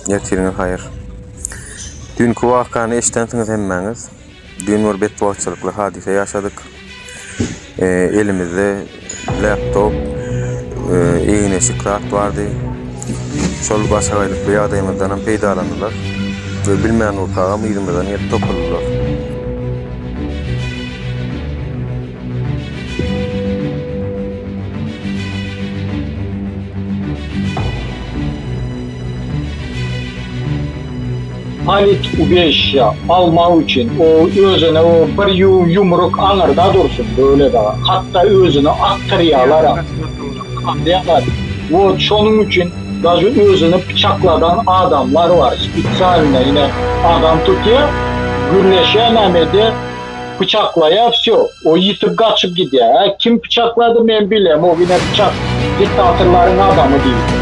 Ýetirňiz haýyr. Dünkü wakany eşdensiňiz hemmäňiz. Dün bir betboğaççylykly hadise ýaşadyk. Elimizde laptop, iğne şikrat bardy. Şol başagaýlyk bir ýagdaýymyzdan peýdalandylar we bilmeýän urtagam ýerimizen ýet topuldylar. Halit Ubeşya almak için o özüne o bir yumruk anırda dursun böyle de. Hatta özünü attıryalar. O şonun için bazı özünü bıçakladan adamlar var. Spitsaline yine adam tutuyor. Gürleşememedi. Bıçaklaya всё. O yitip kaçıp gidiyor. Kim bıçakladı ben bilem. O yine bıçak diktatörlerin adamı değil.